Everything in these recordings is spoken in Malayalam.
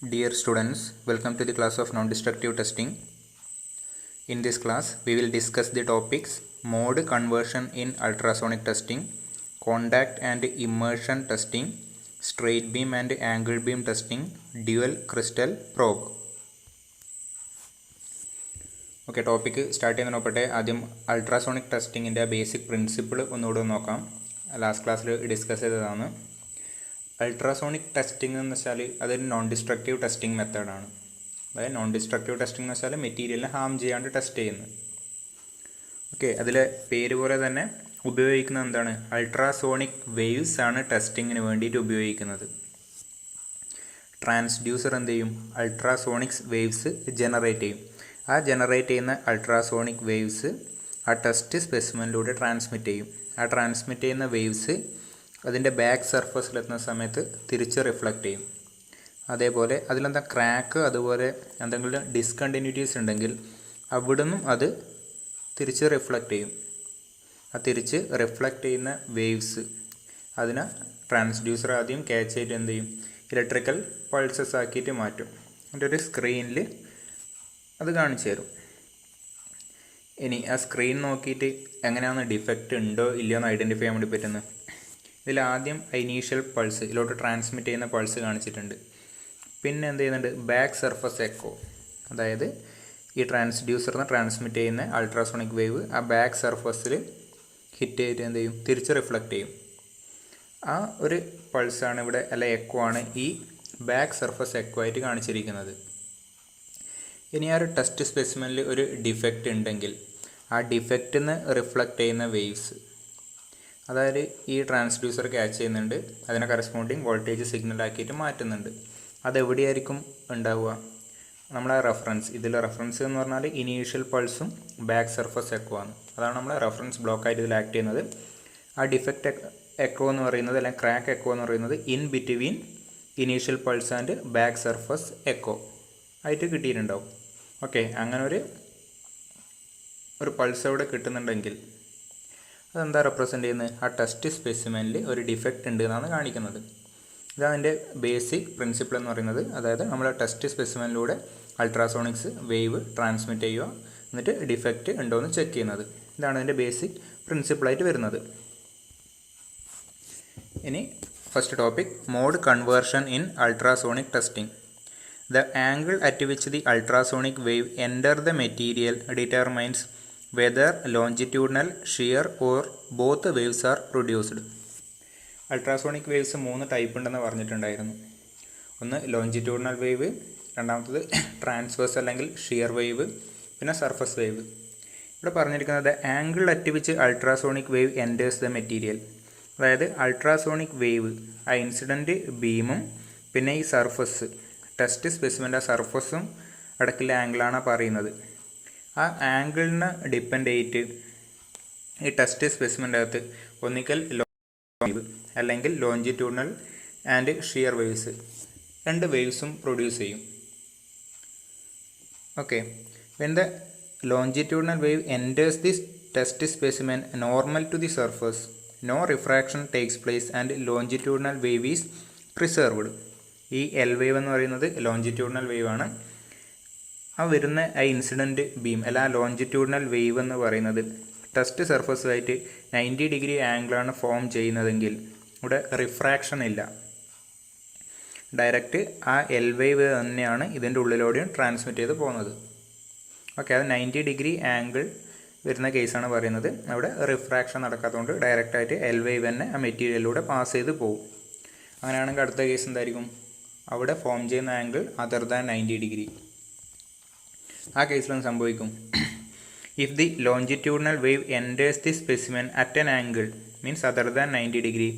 Dear students, welcome to the class of non-destructive testing. In this class, we will discuss the topics mode conversion in ultrasonic testing, contact and immersion testing, straight beam and angle beam testing, dual crystal probe. Okay, topic start ചെയ്യുന്ന നോക്കട്ടെ. ആദ്യം അൾട്രാസോണിക് ടെസ്റ്റിങ്ങിൻ്റെ ബേസിക് പ്രിൻസിപ്പിൾ ഒന്നുകൂടെ നോക്കാം. ലാസ്റ്റ് ക്ലാസ്സിൽ ഡിസ്കസ് ചെയ്തതാണ്. അൾട്രാസോണിക് ടെസ്റ്റിംഗ് എന്ന് വെച്ചാൽ അതൊരു നോൺ ഡിസ്ട്രക്റ്റീവ് ടെസ്റ്റിംഗ് മെത്തേഡാണ്. അതായത് നോൺ ഡിസ്ട്രക്റ്റീവ് ടെസ്റ്റിംഗ് എന്ന് വെച്ചാൽ മെറ്റീരിയലിനെ ഹാം ചെയ്യാണ്ട് ടെസ്റ്റ് ചെയ്യുന്നത്. ഓക്കെ, അതിലെ പേര് പോലെ തന്നെ ഉപയോഗിക്കുന്നത് എന്താണ്? അൾട്രാസോണിക് വേവ്സ് ആണ് ടെസ്റ്റിങ്ങിന് വേണ്ടിയിട്ട് ഉപയോഗിക്കുന്നത്. ട്രാൻസ്ഡ്യൂസർ എന്ത് ചെയ്യും? അൾട്രാസോണിക്സ് വേവ്സ് ജനറേറ്റ് ചെയ്യും. ആ ജനറേറ്റ് ചെയ്യുന്ന അൾട്രാസോണിക് വേവ്സ് ആ ടെസ്റ്റ് സ്പെസിമെനിലൂടെ ട്രാൻസ്മിറ്റ് ചെയ്യും. ആ ട്രാൻസ്മിറ്റ് ചെയ്യുന്ന വേവ്സ് അതിൻ്റെ ബാക്ക് സർഫസിലെത്തുന്ന സമയത്ത് തിരിച്ച് റിഫ്ലക്റ്റ് ചെയ്യും. അതേപോലെ അതിലെന്താ ക്രാക്ക് അതുപോലെ എന്തെങ്കിലും ഡിസ്കണ്ടിന്യൂറ്റീസ് ഉണ്ടെങ്കിൽ അവിടെ നിന്നും അത് തിരിച്ച് റിഫ്ലക്റ്റ് ചെയ്യും. ആ തിരിച്ച് റിഫ്ലക്റ്റ് ചെയ്യുന്ന വേവ്സ് അതിനെ ട്രാൻസ്ഡ്യൂസർ ആദ്യം ക്യാച്ച് ചെയ്തിട്ട് എന്ത് ചെയ്യും? ഇലക്ട്രിക്കൽ പൾസസ് ആക്കിയിട്ട് മാറ്റും. അതിൻ്റെ ഒരു സ്ക്രീനിൽ അത് കാണിച്ചു തരും. ഇനി ആ സ്ക്രീൻ നോക്കിയിട്ട് എങ്ങനെയാണ് ഡിഫക്റ്റ് ഉണ്ടോ ഇല്ലയോ എന്ന് ഐഡൻറ്റിഫൈ ചെയ്യാൻ വേണ്ടി പറ്റുന്നത്. ഇതിൽ ആദ്യം ഇനീഷ്യൽ പൾസ് ഇതിലോട്ട് ട്രാൻസ്മിറ്റ് ചെയ്യുന്ന പൾസ് കാണിച്ചിട്ടുണ്ട്. പിന്നെ എന്ത് ചെയ്യുന്നുണ്ട്? ബാക്ക് സർഫസ് എക്കോ, അതായത് ഈ ട്രാൻസ്ഡ്യൂസറിന് ട്രാൻസ്മിറ്റ് ചെയ്യുന്ന അൾട്രാസോണിക് വേവ് ആ ബാക്ക് സർഫസിൽ ഹിറ്റ് ചെയ്തിട്ട് എന്ത് ചെയ്യും? തിരിച്ച് റിഫ്ലക്റ്റ് ചെയ്യും. ആ ഒരു പൾസാണ് ഇവിടെ, അല്ല എക്കോ ആണ് ഈ ബാക്ക് സർഫസ് എക്കോ ആയിട്ട് കാണിച്ചിരിക്കുന്നത്. ഇനി ആ ഒരു ടെസ്റ്റ് സ്പെസിമെനിൽ ഒരു ഡിഫക്റ്റ് ഉണ്ടെങ്കിൽ ആ ഡിഫക്റ്റിൽ നിന്ന് റിഫ്ലക്റ്റ് ചെയ്യുന്ന വേവ്സ്, അതായത് ഈ ട്രാൻസ്ഡ്യൂസർ ക്യാച്ച് ചെയ്യുന്നുണ്ട്, അതിനെ കറസ്പോണ്ടിങ് വോൾട്ടേജ് സിഗ്നൽ ആക്കിയിട്ട് മാറ്റുന്നുണ്ട്. അതെവിടെയായിരിക്കും ഉണ്ടാവുക? നമ്മളെ റെഫറൻസ്, ഇതിൽ റെഫറൻസ് എന്ന് പറഞ്ഞാൽ ഇനീഷ്യൽ പൾസും ബാക്ക് സർഫസ് എക്കോ ആണ്. അതാണ് നമ്മളെ റെഫറൻസ് ബ്ലോക്കായിട്ട് ഇതിൽ ആക്ട് ചെയ്യുന്നത്. ആ ഡിഫക്റ്റ് എക്കോ എന്ന് പറയുന്നത്, അല്ലെങ്കിൽ ക്രാക്ക് എക്കോ എന്ന് പറയുന്നത് in between initial pulse and back surface echo ആയിട്ട് കിട്ടിയിട്ടുണ്ടാവും. ഓക്കെ, അങ്ങനെ ഒരു പൾസ് അവിടെ കിട്ടുന്നുണ്ടെങ്കിൽ അതെന്താ റെപ്രസെൻ്റ് ചെയ്യുന്നത്? ആ ടെസ്റ്റ് സ്പെസിമെനിൽ ഒരു ഡിഫക്റ്റ് ഉണ്ട് എന്നാണ് കാണിക്കുന്നത്. ഇതാണ് അതിൻ്റെ ബേസിക് പ്രിൻസിപ്പിൾ എന്ന് പറയുന്നത്. അതായത് നമ്മൾ ടെസ്റ്റ് സ്പെസിമെനിലൂടെ അൾട്രാസോണിക്സ് വേവ് ട്രാൻസ്മിറ്റ് ചെയ്യുക, എന്നിട്ട് ഡിഫക്റ്റ് ഉണ്ടോ എന്ന് ചെക്ക് ചെയ്യുന്നത്. ഇതാണ് അതിൻ്റെ ബേസിക് പ്രിൻസിപ്പിളായിട്ട് വരുന്നത്. ഇനി first topic, mode conversion in ultrasonic testing. The angle at which the ultrasonic wave enter the material determines whether longitudinal, shear or both waves are produced. Ultrasonic waves 3 type ഉണ്ടെന്ന് പറഞ്ഞിട്ടുണ്ടായിരുന്നു. ഒന്ന് ലോഞ്ചിറ്റ്യൂഡിനൽ വേവ്, രണ്ടാമത്തത് ട്രാൻസ്വേഴ്സ് അല്ലെങ്കിൽ ഷിയർ വേവ്, പിന്നെ സർഫസ് വേവ്. ഇവിടെ പറഞ്ഞിരിക്കുന്നത് angle at which ultrasonic wave enters the material, അതായത് അൾട്രാസോണിക് വേവ് ആ ഇൻസിഡൻറ്റ് ബീമും പിന്നെ ഈ സർഫസ് ടെസ്റ്റ് സ്പെസിമെൻ്റെ സർഫസും ഇടയ്ക്കുള്ള ആംഗിളാണ് പറയുന്നത്. ആ ആംഗിളിനെ ഡിപ്പെൻഡ് ചെയ്തിട്ട് ഈ ടെസ്റ്റ് സ്പെസിമെൻ്റെ അകത്ത് ഒന്നിക്കൽ വേവ് അല്ലെങ്കിൽ ലോഞ്ചിറ്റ്യൂഡിനൽ ആൻഡ് ഷിയർ വേവ്സ്, രണ്ട് വേവ്സും പ്രൊഡ്യൂസ് ചെയ്യും. Okay, when the longitudinal wave enters the test specimen normal to the surface, no refraction takes place and longitudinal wave is preserved. ഈ എൽ വേവ് എന്ന് പറയുന്നത് ലോഞ്ചിറ്റ്യൂഡിനൽ വേവ് ആണ്. ആ വരുന്ന ആ ഇൻസിഡൻറ്റ് ബീം അല്ല ആ ലോഞ്ചിറ്റ്യൂഡിനൽ വേവ് എന്ന് പറയുന്നത് ടെസ്റ്റ് സർഫസുമായിട്ട് 90 ഡിഗ്രി ആംഗിളാണ് ഫോം ചെയ്യുന്നതെങ്കിൽ ഇവിടെ റിഫ്രാക്ഷൻ ഇല്ല. ഡയറക്റ്റ് ആ എൽ വേവ് തന്നെയാണ് ഇതിൻ്റെ ഉള്ളിലൂടെയും ട്രാൻസ്മിറ്റ് ചെയ്ത് പോകുന്നത്. ഓക്കെ, അത് 90 ഡിഗ്രി ആംഗിൾ വരുന്ന കേസാണ് പറയുന്നത്. അവിടെ റിഫ്രാക്ഷൻ നടക്കാത്തതുകൊണ്ട് ഡയറക്റ്റായിട്ട് എൽ വേവ് തന്നെ ആ മെറ്റീരിയലിലൂടെ പാസ് ചെയ്ത് പോകും. അങ്ങനെയാണെങ്കിൽ അടുത്ത കേസ് എന്തായിരിക്കും? അവിടെ ഫോം ചെയ്യുന്ന ആംഗിൾ അതർ ദാൻ 90 ഡിഗ്രി. ആ കേസിലും സംഭവിക്കും. If the longitudinal wave enters the specimen at an angle means other than 90 degree,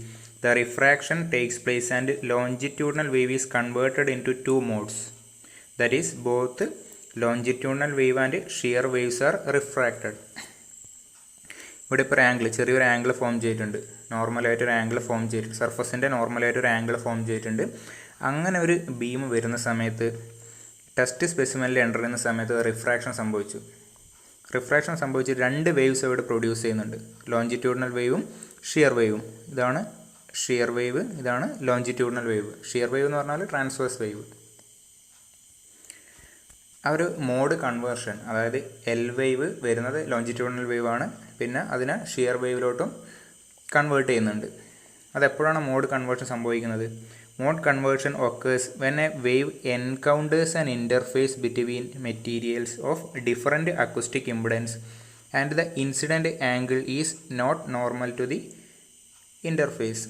the refraction takes place and longitudinal wave is converted into 2 modes. That is both longitudinal wave and shear waves are refracted. ഇവിടെ ഇപ്പോൾ ഒരു ആംഗിൾ, ചെറിയൊരു ആംഗിൾ ഫോം ചെയ്തിട്ടുണ്ട്, നോർമലായിട്ടൊരു ആംഗിൾ ഫോം ചെയ്തിട്ടുണ്ട്, സർഫസിൻ്റെ നോർമലായിട്ടൊരു ആംഗിൾ ഫോം ചെയ്തിട്ടുണ്ട്. അങ്ങനെ ഒരു ബീം വരുന്ന സമയത്ത് ടെസ്റ്റ് സ്പെസിമെനിൽ എൻ്റർ ചെയ്യുന്ന സമയത്ത് റിഫ്രാക്ഷൻ സംഭവിച്ചു. റിഫ്രാക്ഷൻ സംഭവിച്ച് 2 വേവ്സ് ഇവിടെ പ്രൊഡ്യൂസ് ചെയ്യുന്നുണ്ട്, ലോഞ്ചിറ്റ്യൂഡിനൽ വേവും ഷിയർ വേവും. ഇതാണ് ഷിയർ വേവ്, ഇതാണ് ലോഞ്ചിറ്റ്യൂഡിനൽ വേവ്. ഷിയർ വേവ് എന്ന് പറഞ്ഞാൽ ട്രാൻസ്വേഴ്സ് വേവ്. ആ ഒരു മോഡ് കൺവേർഷൻ, അതായത് എൽ വേവ് വരുന്നത് ലോഞ്ചിറ്റ്യൂഡിനൽ വേവ് ആണ്, പിന്നെ അതിനെ ഷിയർ വേവിലോട്ടും കൺവേർട്ട് ചെയ്യുന്നുണ്ട്. അതെപ്പോഴാണ് മോഡ് കൺവേർഷൻ സംഭവിക്കുന്നത്? Mode conversion occurs when a wave encounters an interface between materials of different acoustic impedance and the incident angle is not normal to the interface.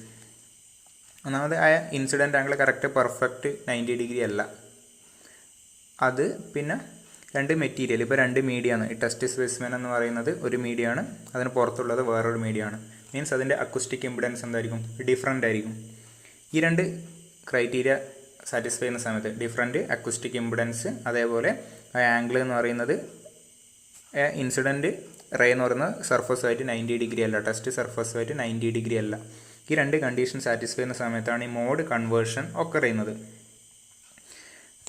ഒന്നാമത് ആ incident angle correct perfect 90 degree അല്ല. അത് പിന്നെ രണ്ട് മെറ്റീരിയൽ, ഇപ്പോൾ രണ്ട് മീഡിയമാണ്. ഈ ടെസ്റ്റ് സ്പെസിമെൻ എന്ന് പറയുന്നത് ഒരു മീഡിയമാണ്, അതിന് പുറത്തുള്ളത് വേറൊരു മീഡിയമാണ്. മീൻസ് അതിൻ്റെ അക്കൂസ്റ്റിക് ഇമ്പിഡൻസ് എന്തായിരിക്കും? ഡിഫറൻ്റ് ആയിരിക്കും. ഈ രണ്ട് ക്രൈറ്റീരിയ സാറ്റിസ്ഫൈ ചെയ്യുന്ന സമയത്ത് ഡിഫറൻറ്റ് അക്കൂസ്റ്റിക് ഇമ്പിഡൻസ്, അതേപോലെ ആ ആംഗിൾ എന്ന് പറയുന്നത് ഇൻസിഡൻറ്റ് റേ എന്ന് പറയുന്നത് സർഫസുമായിട്ട് 90 ഡിഗ്രി അല്ല, ടെസ്റ്റ് സർഫസുമായിട്ട് 90 ഡിഗ്രി അല്ല. ഈ രണ്ട് കണ്ടീഷൻ സാറ്റിസ്ഫൈ ചെയ്യുന്ന സമയത്താണ് ഈ മോഡ് കൺവേർഷൻ ഒക്കർ ചെയ്യുന്നത്.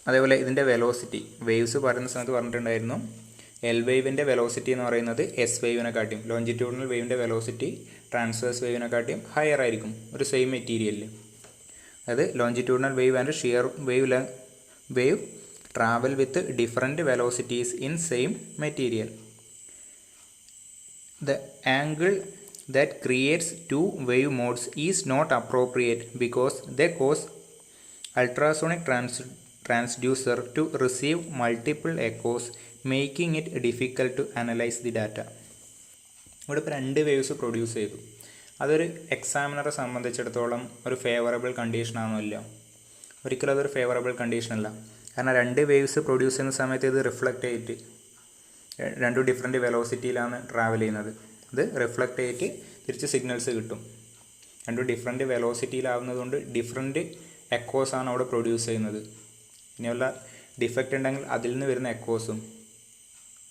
അതേപോലെ ഇതിൻ്റെ വെലോസിറ്റി വേവ്സ് പറയുന്ന സമയത്ത് പറഞ്ഞിട്ടുണ്ടായിരുന്നു, എൽ വേവിൻ്റെ വെലോസിറ്റി എന്ന് പറയുന്നത് എസ് വേവിനെക്കാട്ടിയും, ലോഞ്ചിറ്റ്യൂഡിനൽ വേവിൻ്റെ വെലോസിറ്റി ട്രാൻസ്വേഴ്സ് വേവിനെക്കാട്ടിയും ഹയർ ആയിരിക്കും ഒരു സെയിം മെറ്റീരിയലിൽ. അതായത് longitudinal wave and shear wave travel with different velocities in same material. The angle that creates two wave modes is not appropriate because they cause ultrasonic transducer to receive multiple echoes, making it difficult to analyze the data. ഇവിടെ ഇപ്പോൾ രണ്ട് വേവ്സ് പ്രൊഡ്യൂസ് ചെയ്തു. അതൊരു എക്സാമിനറെ സംബന്ധിച്ചിടത്തോളം ഒരു ഫേവറബിൾ കണ്ടീഷനാണോ? ഇല്ല, ഒരിക്കലും അതൊരു ഫേവറബിൾ കണ്ടീഷനല്ല. കാരണം രണ്ട് വേവ്സ് പ്രൊഡ്യൂസ് ചെയ്യുന്ന സമയത്ത് ഇത് റിഫ്ലക്റ്റ് ചെയ്തിട്ട് രണ്ടും ഡിഫറെൻറ്റ് വെലോസിറ്റിയിലാണ് ട്രാവൽ ചെയ്യുന്നത്. അത് റിഫ്ലക്റ്റ് ചെയ്തിട്ട് തിരിച്ച് സിഗ്നൽസ് കിട്ടും. രണ്ടും ഡിഫറെൻറ്റ് വെലോസിറ്റിയിലാവുന്നതുകൊണ്ട് ഡിഫറെൻറ്റ് എക്കോസാണ് അവിടെ പ്രൊഡ്യൂസ് ചെയ്യുന്നത്. ഇനിയുള്ള ഡിഫക്റ്റ് ഉണ്ടെങ്കിൽ അതിൽ നിന്ന് വരുന്ന എക്കോസും.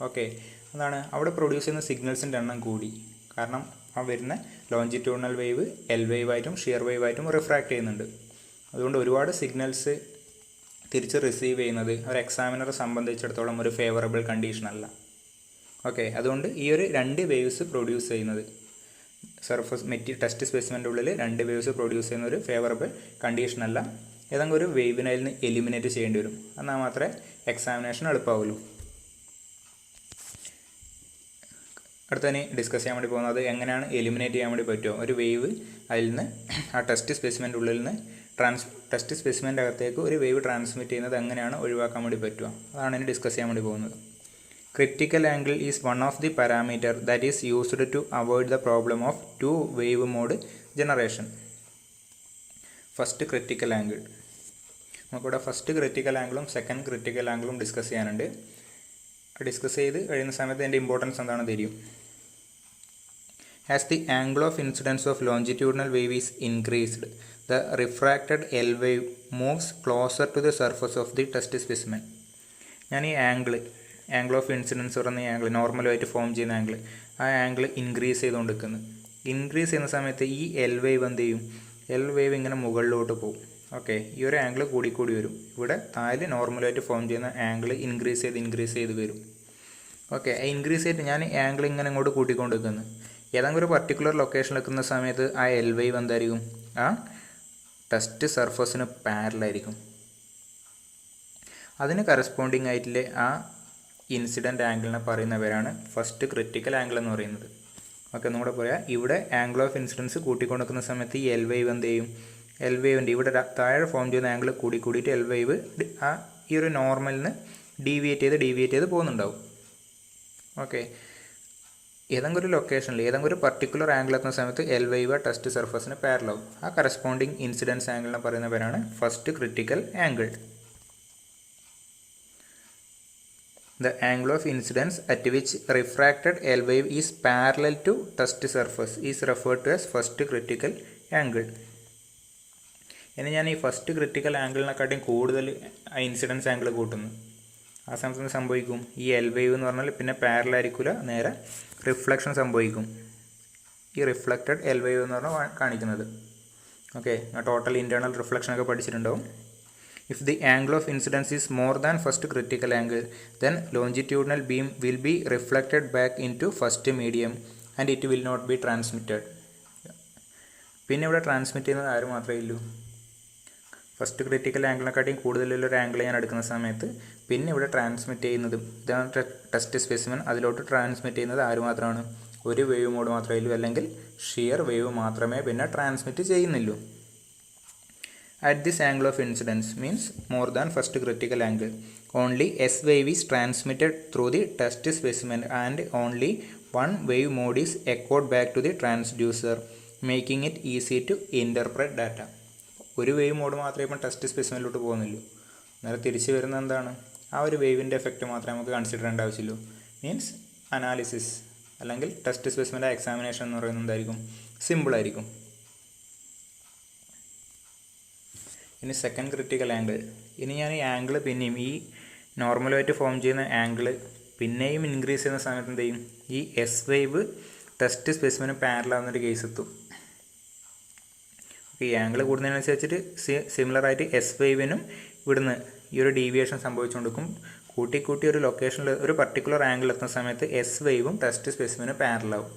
ഓക്കെ, അതാണ് അവിടെ പ്രൊഡ്യൂസ് ചെയ്യുന്ന സിഗ്നൽസിൻ്റെ എണ്ണം കൂടി. കാരണം ആ വരുന്ന ലോഞ്ചിറ്റ്യൂഡിനൽ വേവ് എൽ വേവായിട്ടും ഷിയർ വേവായിട്ടും റിഫ്രാക്റ്റ് ചെയ്യുന്നുണ്ട്. അതുകൊണ്ട് ഒരുപാട് സിഗ്നൽസ് തിരിച്ച് റിസീവ് ചെയ്യുന്നത് ഒരു എക്സാമിനറെ സംബന്ധിച്ചിടത്തോളം ഒരു ഫേവറബിൾ കണ്ടീഷനല്ല. ഓക്കെ, അതുകൊണ്ട് ഈ ഒരു രണ്ട് വേവ്സ് പ്രൊഡ്യൂസ് ചെയ്യുന്നത് സർഫസ് ടെസ്റ്റ് സ്പെസിമെൻ്റെ ഉള്ളിൽ രണ്ട് വേവ്സ് പ്രൊഡ്യൂസ് ചെയ്യുന്ന ഒരു ഫേവറബിൾ കണ്ടീഷനല്ല. ഏതെങ്കിലും ഒരു വേവിനെ അതിൽ നിന്ന് എലിമിനേറ്റ് ചെയ്യേണ്ടി വരും. എന്നാൽ മാത്രമേ എക്സാമിനേഷൻ എളുപ്പമാവുള്ളൂ. അടുത്തതിന് ഡിസ്കസ് ചെയ്യാൻ വേണ്ടി പോകുന്നത് എങ്ങനെയാണ് എലിമിനേറ്റ് ചെയ്യാൻ വേണ്ടി പറ്റുമോ ഒരു വേവ് അതിൽ നിന്ന് ആ ടെസ്റ്റ് സ്പെസിമെൻ്റെ ഉള്ളിൽ നിന്ന് ടെസ്റ്റ് സ്പെസിമെൻ്റെ അകത്തേക്ക് ഒരു വേവ് ട്രാൻസ്മിറ്റ് ചെയ്യുന്നത് എങ്ങനെയാണ് ഒഴിവാക്കാൻ വേണ്ടി പറ്റുക, അതാണ് ഇനി ഡിസ്കസ് ചെയ്യാൻ വേണ്ടി പോകുന്നത്. Critical angle is one of the parameter that is used to avoid the problem of two wave mode generation. First critical angle, നമുക്കിവിടെ ഫസ്റ്റ് ക്രിറ്റിക്കൽ ആംഗിളും സെക്കൻഡ് ക്രിറ്റിക്കൽ ആംഗിളും ഡിസ്കസ് ചെയ്യാനുണ്ട്. ഡിസ്കസ് ചെയ്ത് കഴിയുന്ന സമയത്ത് അതിൻ്റെ ഇമ്പോർട്ടൻസ് എന്താണെന്ന് തരും. As the angle of incidence of longitudinal wave is increased, the refracted L wave moves closer to the surface of the test specimen. ഞാൻ ഈ ആംഗിൾ ഓഫ് ഇൻസിഡൻസ് പറയുന്ന ഈ ആംഗിൾ നോർമലായിട്ട് ഫോം ചെയ്യുന്ന ആംഗിൾ, ആ ആംഗിൾ ഇൻക്രീസ് ചെയ്തുകൊണ്ടിരിക്കുന്നു. ഇൻക്രീസ് ചെയ്യുന്ന സമയത്ത് ഈ എൽ വേവ് എന്ത് ചെയ്യും? എൽ വേവ് ഇങ്ങനെ മുകളിലോട്ട് പോകും. ഓക്കെ, ഈ ഒരു ആംഗിൾ കൂടിക്കൂടി വരും. ഇവിടെ താഴെ നോർമലായിട്ട് ഫോം ചെയ്യുന്ന ആംഗിൾ ഇൻക്രീസ് ചെയ്ത് വരും. ഓക്കെ, ഇൻക്രീസ് ചെയ്തിട്ട് ഞാൻ ആംഗിൾ ഇങ്ങനെ ഇങ്ങോട്ട് കൂട്ടിക്കൊണ്ടിരിക്കുന്നു. ഏതെങ്കിലും ഒരു പർട്ടിക്കുലർ ലൊക്കേഷനിൽ നിൽക്കുന്ന സമയത്ത് ആ എൽ വേവ് എന്തായിരിക്കും? ആ ടെസ്റ്റ് സർഫസിന് പാരലായിരിക്കും. അതിന് കറസ്പോണ്ടിങ് ആയിട്ടുള്ള ആ ഇൻസിഡൻറ്റ് ആംഗിളിനെ പറയുന്ന പേരാണ് ഫസ്റ്റ് ക്രിറ്റിക്കൽ ആംഗിൾ എന്ന് പറയുന്നത്. ഓക്കെ, ഒന്നുകൂടെ പറയാം. ഇവിടെ ആംഗിൾ ഓഫ് ഇൻസിഡൻസ് കൂട്ടിക്കൊണ്ടിരിക്കുന്ന സമയത്ത് ഈ എൽ വേവ് എന്ത് ചെയ്യും? എൽ വേവിൻ്റെ ഇവിടെ താഴെ ഫോം ചെയ്യുന്ന ആംഗിൾ കൂടിയിട്ട് എൽ വേവ് ആ ഈ ഒരു നോർമലിന് ഡീവിയേറ്റ് ചെയ്ത് പോകുന്നുണ്ടാവും. ഓക്കെ, ഏതെങ്കിലും ഒരു ലൊക്കേഷനിൽ ഏതെങ്കിലും ഒരു പർട്ടിക്കുലർ ആംഗിൾ എത്തുന്ന സമയത്ത് എൽ വേവ് ടെസ്റ്റ് സർഫസിന് പാരലാവും. ആ കറസ്പോണ്ടിങ് ഇൻസിഡൻസ് ആംഗിളിനെ പറയുന്ന പേരാണ് first critical angle. The angle of incidence at which refracted L wave is parallel to test surface is referred to as first critical angle. ഇനി ഞാൻ ഈ ഫസ്റ്റ് ക്രിറ്റിക്കൽ ആംഗിളിനെക്കാട്ടിയും കൂടുതൽ ഇൻസിഡൻസ് ആംഗിൾ കൂട്ടുന്നു. ആ സമയത്ത് സംഭവിക്കും, ഈ എൽ വേവ് എന്ന് പറഞ്ഞാൽ പിന്നെ പാരലായിരിക്കില്ല, നേരെ റിഫ്ലക്ഷൻ സംഭവിക്കും. ഈ റിഫ്ലക്റ്റഡ് എൽ വേവ് എന്ന് പറഞ്ഞാൽ കാണിക്കുന്നത്. ഓക്കെ, ടോട്ടൽ ഇൻറ്റേർണൽ റിഫ്ലക്ഷനൊക്കെ പഠിച്ചിട്ടുണ്ടാവും. If the angle of incidence is more than first critical angle, then longitudinal beam will be reflected back into first medium and it will not be transmitted. പിന്നെ ഇവിടെ ട്രാൻസ്മിറ്റ് ചെയ്യുന്നത് ആരും മാത്രമേ ഉള്ളൂ? ഫസ്റ്റ് ക്രിറ്റിക്കൽ ആംഗിളിനെക്കാട്ടിയും കൂടുതലുള്ളൊരു ആംഗിൾ ഞാൻ എടുക്കുന്ന സമയത്ത് പിന്നെ ഇവിടെ ട്രാൻസ്മിറ്റ് ചെയ്യുന്നത് ഇതാണ് ടെസ്റ്റ് സ്പെസിമെൻ. അതിലോട്ട് ട്രാൻസ്മിറ്റ് ചെയ്യുന്നത് ആര് മാത്രമാണ്? ഒരു വേവ് മോഡ് മാത്രമേ ഉള്ളൂ, അല്ലെങ്കിൽ ഷിയർ വേവ് മാത്രമേ പിന്നെ ട്രാൻസ്മിറ്റ് ചെയ്യുന്നുള്ളൂ. At this angle of incidence means more than first critical angle, only S wave is transmitted through the test specimen and only one wave mode is echoed back to the transducer, making it easy to interpret data. ഒരു വേവ് മോഡ് മാത്രമേ ഇപ്പം ടെസ്റ്റ് സ്പെസിമെനിലോട്ട് പോകുന്നുള്ളൂ. നേരെ തിരിച്ച് വരുന്നത് എന്താണ്? ആ ഒരു വേവിൻ്റെ എഫക്റ്റ് മാത്രമേ നമുക്ക് കൺസിഡർ ചെയ്യേണ്ട ആവശ്യമുള്ളൂ. മീൻസ് അനാലിസിസ് അല്ലെങ്കിൽ ടെസ്റ്റ് സ്പെസിമെൻ്റെ എക്സാമിനേഷൻ എന്ന് പറയുന്നത് എന്തായിരിക്കും? സിമ്പിളായിരിക്കും. ഇനി സെക്കൻഡ് ക്രിറ്റിക്കൽ ആംഗിൾ. ഇനി ഞാൻ ഈ ആംഗിൾ പിന്നെയും ഈ നോർമലായിട്ട് ഫോം ചെയ്യുന്ന ആംഗിൾ പിന്നെയും ഇൻക്രീസ് ചെയ്യുന്ന സമയത്ത് എന്ത് ചെയ്യും? ഈ എസ് വേവ് ടെസ്റ്റ് സ്പെസിമെന് പാരലാവുന്നൊരു കേസ് എത്തും. ഈ ആംഗിൾ കൂടുന്നതിനനുസരിച്ചിട്ട് സിമിലറായിട്ട് എസ് വേവിനും ഇവിടുന്ന് ഈ ഒരു ഡീവിയേഷൻ സംഭവിച്ചുകൊണ്ടിരിക്കും. കൂട്ടി ഒരു ലൊക്കേഷനിൽ ഒരു പർട്ടിക്കുലർ ആംഗിൾ എത്തുന്ന സമയത്ത് എസ് വേവും ടെസ്റ്റ് സ്പെസിമെന് പാരലാവും.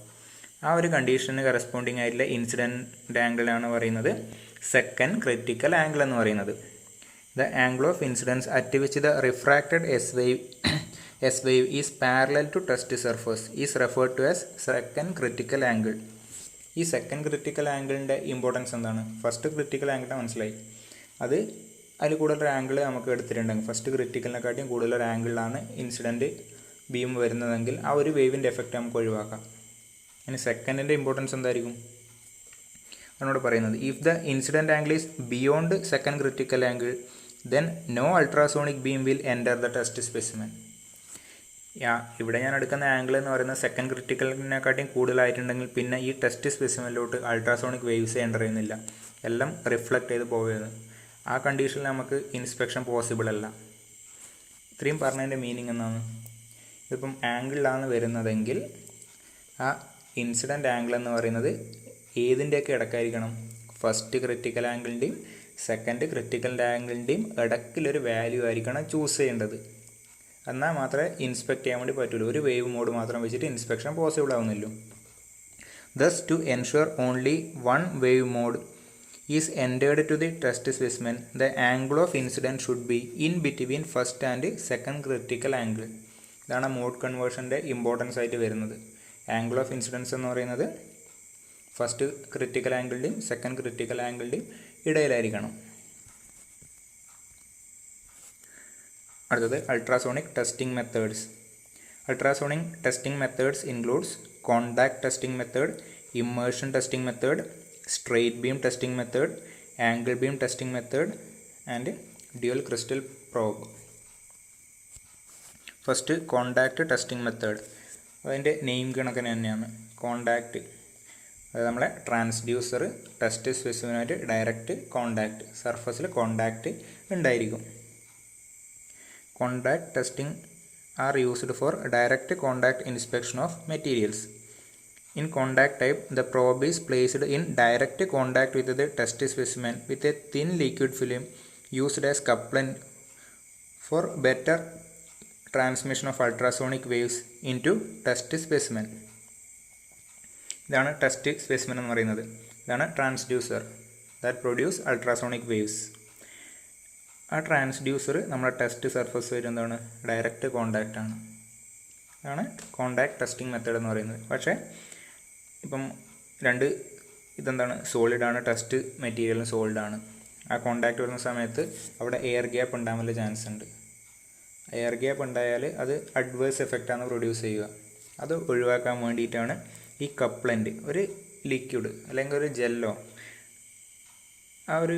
ആ ഒരു കണ്ടീഷന് കറസ്പോണ്ടിങ് ആയിട്ടുള്ള ഇൻസിഡൻറ്റ് ആംഗിളാണ് പറയുന്നത് സെക്കൻഡ് ക്രിറ്റിക്കൽ ആംഗിൾ എന്ന് പറയുന്നത്. The angle of incidence at which the refracted S wave is parallel to test surface is referred to as second critical angle. ഈ സെക്കൻഡ് ക്രിറ്റിക്കൽ ആംഗിളിൻ്റെ ഇമ്പോർട്ടൻസ് എന്താണ്? ഫസ്റ്റ് ക്രിറ്റിക്കൽ ആംഗിളിനെ മനസ്സിലായി. അതിൽ കൂടുതലൊരു ആംഗിൾ നമുക്ക് എടുത്തിട്ടുണ്ടെങ്കിൽ ഫസ്റ്റ് ക്രിറ്റിക്കലിനെക്കാട്ടിയും കൂടുതലൊരു ആംഗിളിലാണ് ഇൻസിഡൻറ്റ് ബീം വരുന്നതെങ്കിൽ ആ ഒരു വേവിൻ്റെ എഫക്റ്റ് നമുക്ക് ഒഴിവാക്കാം. ഇനി സെക്കൻഡിൻ്റെ ഇമ്പോർട്ടൻസ് എന്തായിരിക്കും? അതിനോട് പറയുന്നത് if the incident angle is beyond second critical angle then no ultrasonic beam will enter the test specimen. ഇവിടെ ഞാൻ എടുക്കുന്ന ആംഗിൾ എന്ന് പറയുന്നത് സെക്കൻഡ് ക്രിറ്റിക്കലിനെക്കാട്ടിയും കൂടുതലായിട്ടുണ്ടെങ്കിൽ പിന്നെ ഈ ടെസ്റ്റ് സ്പെസിമെനിലോട്ട് അൾട്രാസോണിക് വേവ്സ് എൻ്റർ ചെയ്യുന്നില്ല, എല്ലാം റിഫ്ലക്റ്റ് ചെയ്ത് പോവുകയാണ്. ആ കണ്ടീഷനിൽ നമുക്ക് ഇൻസ്പെക്ഷൻ പോസിബിൾ അല്ല. ഇത്രയും പറഞ്ഞതിൻ്റെ മീനിങ് എന്നാണ്? ഇതിപ്പം ആംഗിളിലാണ് വരുന്നതെങ്കിൽ ആ ഇൻസിഡൻറ്റ് ആംഗിൾ എന്ന് പറയുന്നത് ഏതിൻ്റെയൊക്കെ ഇടക്കായിരിക്കണം? ഫസ്റ്റ് ക്രിറ്റിക്കൽ ആംഗിളിൻ്റെയും സെക്കൻഡ് ക്രിറ്റിക്കൽ ആംഗിളിൻ്റെയും ഇടയ്ക്കിലൊരു വാല്യൂ ആയിരിക്കണം ചൂസ് ചെയ്യേണ്ടത്. എന്നാൽ മാത്രമേ ഇൻസ്പെക്ട് ചെയ്യാൻ വേണ്ടി പറ്റുള്ളൂ. ഒരു വേവ് മോഡ് മാത്രം വെച്ചിട്ട് ഇൻസ്പെക്ഷൻ പോസിബിൾ ആവുന്നില്ല. Thus to ensure only one wave mode is entered to the test specimen the angle of incident should be in between first and second critical angle. ഇതാണ് മോഡ് കൺവേർഷൻ്റെ ഇമ്പോർട്ടൻസ് ആയിട്ട് വരുന്നത്. ആംഗിൾ ഓഫ് ഇൻസിഡൻസ് എന്ന് പറയുന്നത് ഫസ്റ്റ് ക്രിറ്റിക്കൽ ആംഗിളിൻ്റെയും സെക്കൻഡ് ക്രിറ്റിക്കൽ ആംഗിളിൻ്റെയും ഇടയിലായിരിക്കണം. അടുത്തത് ultrasonic testing methods. Ultrasonic testing methods includes contact testing method, immersion testing method, straight beam testing method, angle beam testing method and dual crystal probe. First contact testing method. അതിൻ്റെ നെയിം കണക്കിന് തന്നെയാണ്. കോണ്ടാക്ട് അതായത് നമ്മളെ ട്രാൻസ്ഡ്യൂസർ ടെസ്റ്റ് സ്പെസിമെനുമായിട്ട് ഡയറക്റ്റ് കോണ്ടാക്ട്, സർഫസിൽ കോണ്ടാക്ട് ഉണ്ടായിരിക്കും. Contact testing are used for direct contact inspection of materials. In contact type, the probe is placed in direct contact with the test specimen with a thin liquid film used as couplant for better transmission of ultrasonic waves into test specimen. ഇതാണ് ടെസ്റ്റ് സ്പെസിമെൻ എന്ന് പറയുന്നത്. ഇതാണ് transducer that produce ultrasonic waves. ആ ട്രാൻസ്ഡ്യൂസർ നമ്മുടെ ടെസ്റ്റ് സർഫസ് വരെ എന്താണ്? ഡയറക്റ്റ് കോണ്ടാക്റ്റ് ആണ്. അതാണ് കോണ്ടാക്ട് ടെസ്റ്റിംഗ് മെത്തേഡ് എന്ന് പറയുന്നത്. പക്ഷേ ഇപ്പം ഇതെന്താണ്? സോളിഡാണ്, ടെസ്റ്റ് മെറ്റീരിയലും സോളിഡാണ്. ആ കോണ്ടാക്റ്റ് വരുന്ന സമയത്ത് അവിടെ എയർ ഗ്യാപ്പ് ഉണ്ടാകാനുള്ള ചാൻസ് ഉണ്ട്. എയർ ഗ്യാപ്പ് ഉണ്ടായാൽ അത് അഡ്വേഴ്സ് എഫക്റ്റാണ് പ്രൊഡ്യൂസ് ചെയ്യുക. അത് ഒഴിവാക്കാൻ വേണ്ടിയിട്ടാണ് ഈ കപ്ലൻ്റ് ഒരു ലിക്വിഡ് അല്ലെങ്കിൽ ഒരു ജെല്ലോ, ആ ഒരു